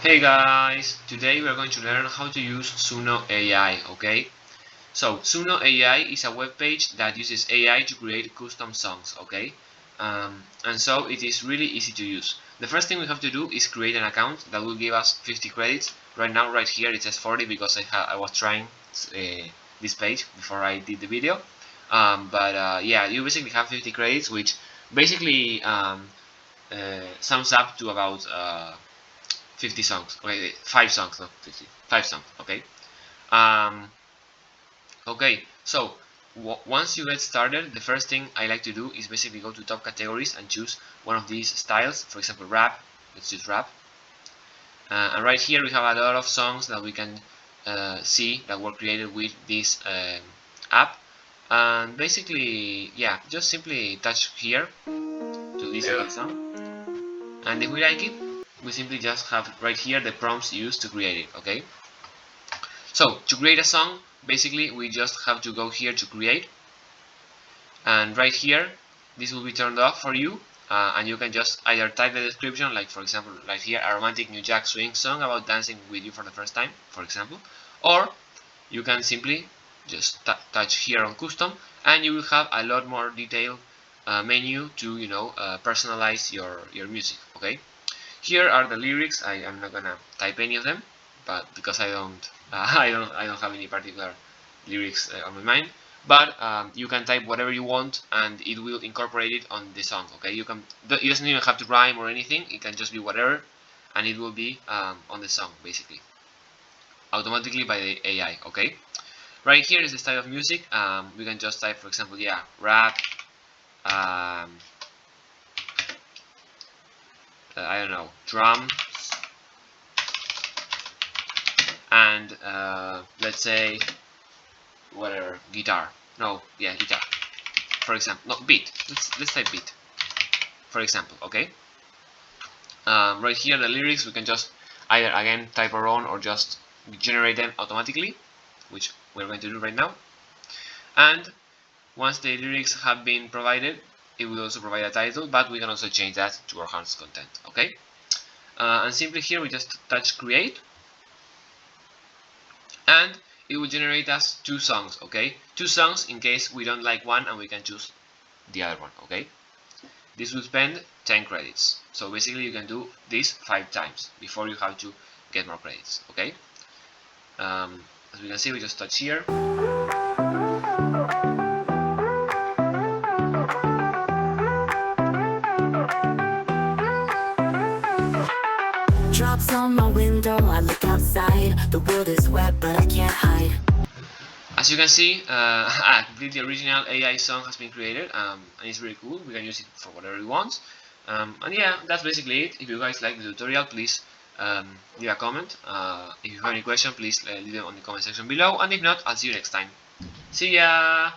Hey guys, today we are going to learn how to use Suno AI, okay? So Suno AI is a web page that uses AI to create custom songs, okay? And so it is really easy to use. The first thing we have to do is create an account that will give us 50 credits. Right now, right here, it says 40 because I was trying this page before I did the video. Yeah, you basically have 50 credits, which basically sums up to about 50 songs. Okay, 5 songs, not 50. 5 songs. Okay. Um, okay. So once you get started, the first thing I like to do is basically go to top categories and choose one of these styles. For example, rap. Let's choose rap. And right here we have a lot of songs that we can see that were created with this app. And basically, yeah, just simply touch here to this song. And if we like it, we simply just have right here the prompts used to create it. Okay. So to create a song, basically we just have to go here to create, and right here this will be turned off for you, and you can just either type the description, like for example right here, a romantic new jack swing song about dancing with you for the first time, for example, or you can simply just touch here on custom, and you will have a lot more detailed menu to personalize your music. Okay, here are the lyrics. I am not gonna type any of them, but because I don't I don't have any particular lyrics on my mind. But you can type whatever you want, and it will incorporate it on the song. Okay, it doesn't even have to rhyme or anything. It can just be whatever, and it will be on the song basically, automatically by the AI. Okay, right here is the style of music. We can just type, for example, yeah, rap. I don't know, drum, and let's say whatever, guitar. No, yeah, guitar. For example, no, beat. Let's type beat. For example, okay. Right here, the lyrics, we can just either again type our own or just generate them automatically, which we're going to do right now. And once the lyrics have been provided, it will also provide a title, but we can also change that to our heart's content. Okay. And simply here we just touch create, and it will generate us 2 songs. Okay, 2 songs in case we don't like one and we can choose the other one. Okay, this will spend 10 credits. So basically you can do this 5 times before you have to get more credits. Okay, as we can see, we just touch here. Drops on my window, I look outside. The world is wet, but I can't hide. As you can see, a completely original AI song has been created, and it's really cool. We can use it for whatever we want. And yeah, that's basically it. If you guys like the tutorial, please leave a comment. If you have any question, please leave them on the comment section below. And if not, I'll see you next time. See ya!